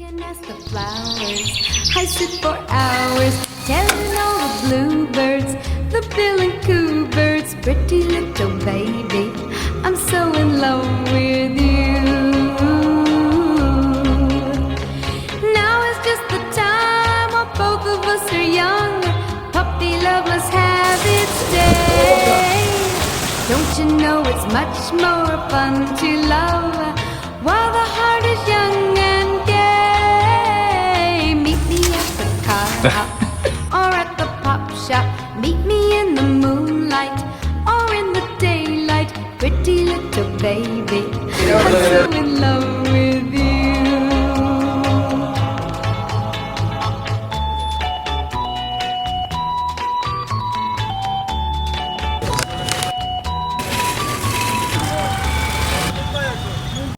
Looking at the flowers, I sit for hours, telling all the bluebirds, the bill and coo birds, pretty little baby, I'm so in love with you. Now is just the time while both of us are young, puppy love must have its day. Don't you know it's much more fun to love while the heart is young and gay? Meet me at the car hop or at the pop shop. Meet me in the moonlight or in the daylight. Pretty little baby, I'm so